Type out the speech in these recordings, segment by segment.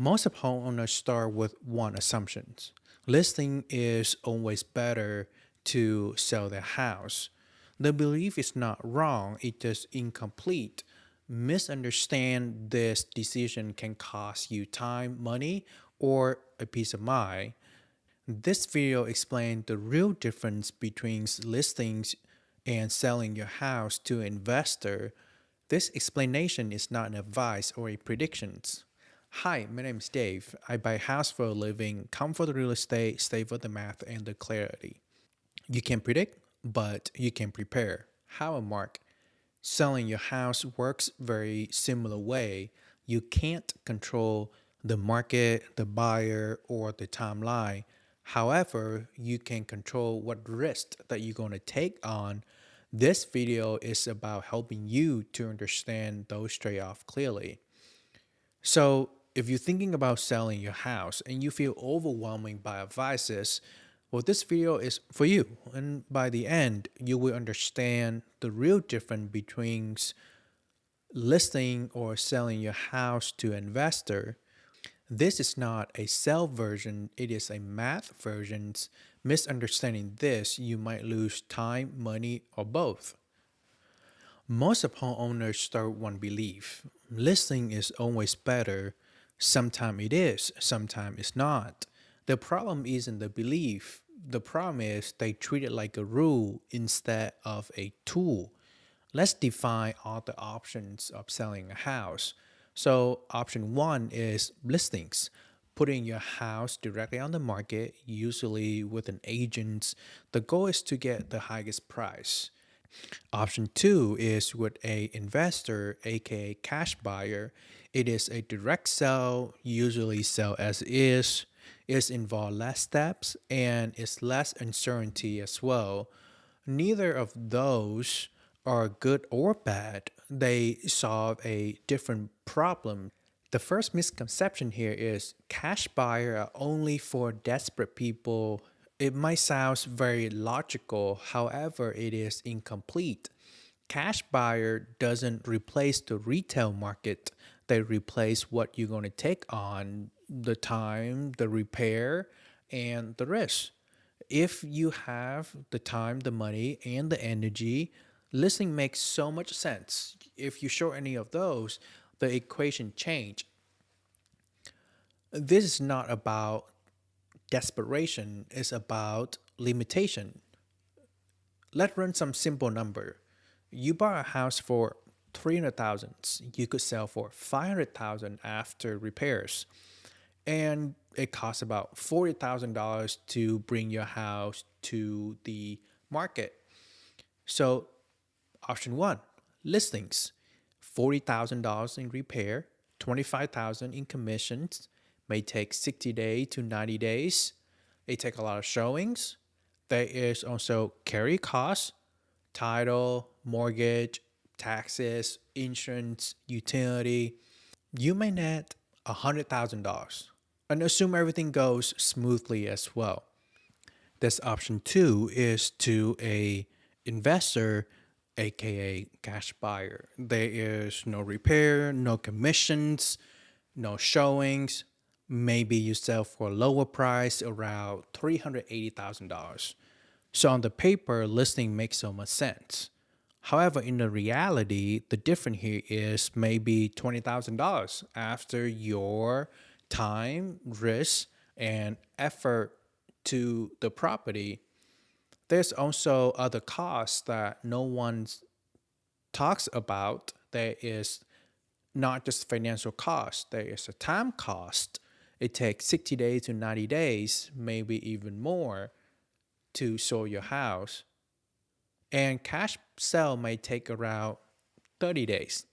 Most of homeowners start with one assumption. Listing is always better to sell their house. The belief is not wrong, it's just incomplete. Misunderstand this decision can cost you time, money, or a peace of mind. This video explains the real difference between listings and selling your house to an investor. This explanation is not an advice or a prediction. Hi, my name is Dave. I buy house for a living, come for the real estate, stay for the math and the clarity. You can predict, but you can prepare. How a mark. Selling your house works very similar way. You can't control the market, the buyer, or the timeline. However, you can control what risk that you're going to take on. This video is about helping you to understand those trade-offs clearly. So, if you're thinking about selling your house and you feel overwhelmed by advices, well, this video is for you. And by the end, you will understand the real difference between listing or selling your house to an investor. This is not a sell version, it is a math version. Misunderstanding this, you might lose time, money, or both. Most of homeowners start one belief. Listing is always better. Sometimes it is, sometimes it's not. The problem isn't the belief. The problem is they treat it like a rule instead of a tool. Let's define all the options of selling a house. So option one is listings. Putting your house directly on the market, usually with an agent. The goal is to get the highest price. Option two is with a investor, aka cash buyer. It is a direct sell, usually sell as is. It's involve less steps and it's less uncertainty as well. Neither of those are good or bad. They solve a different problem. The first misconception here is cash buyer are only for desperate people. It might sound very logical, however, it is incomplete. Cash buyer doesn't replace the retail market. They replace what you're going to take on, the time, the repair, and the risk. If you have the time, the money, and the energy, listing makes so much sense. If you show any of those, the equation change. This is not about desperation, it's about limitation. Let's run some simple number. You buy a house for 300,000. You could sell for 500,000 after repairs. And it costs about $40,000 to bring your house to the market. So option one, listings. $40,000 in repair, $25,000 in commissions, may take 60 days to 90 days. It takes a lot of showings. There is also carry costs, title, mortgage, taxes, insurance, utility. You may net $100,000 and assume everything goes smoothly as well. This option two is to a investor, aka cash buyer. There is no repair, no commissions, no showings. Maybe you sell for a lower price, around $380,000. So on the paper, listing makes so much sense. However, in the reality, the difference here is maybe $20,000 after your time, risk, and effort to the property. There's also other costs that no one talks about. There is not just financial cost, there is a time cost. It takes 60 days to 90 days, maybe even more, to sell your house. And cash sale may take around 30 days.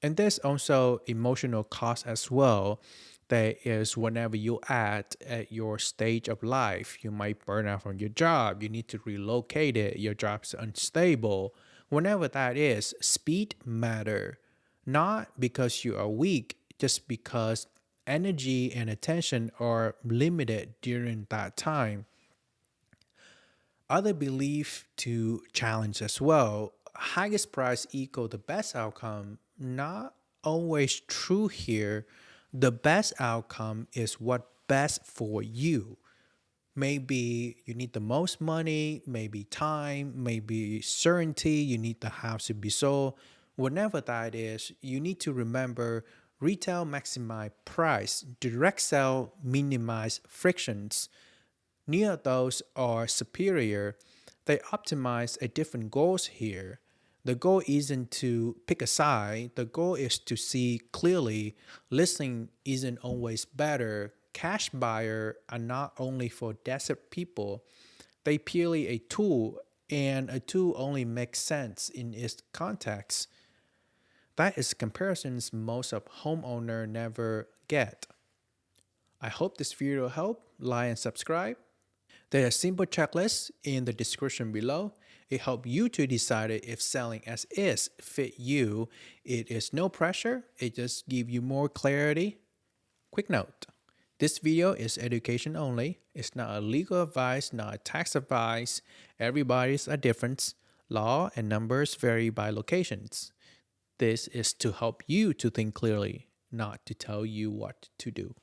And there's also emotional cost as well. There is whenever you at your stage of life, you might burn out from your job, you need to relocate it, your job's unstable. Whenever that is, speed matter. Not because you are weak, just because energy and attention are limited during that time. Other belief to challenge as well. Highest price equal the best outcome. Not always true here. The best outcome is what best for you. Maybe you need the most money, maybe time, maybe certainty, you need the house to be sold. Whatever that is, you need to remember retail maximize price, direct sell minimize frictions. Neither of those are superior. They optimize a different goals here. The goal isn't to pick a side. The goal is to see clearly. Listing isn't always better. Cash buyer are not only for desperate people. They purely a tool, and a tool only makes sense in its context. That is comparisons most of homeowner never get. I hope this video helped. Like and subscribe. There's a simple checklist in the description below. It helps you to decide if selling as is fit you. It is no pressure. It just gives you more clarity. Quick note. This video is education only. It's not a legal advice, not a tax advice. Everybody's a different. Law and numbers vary by locations. This is to help you to think clearly, not to tell you what to do.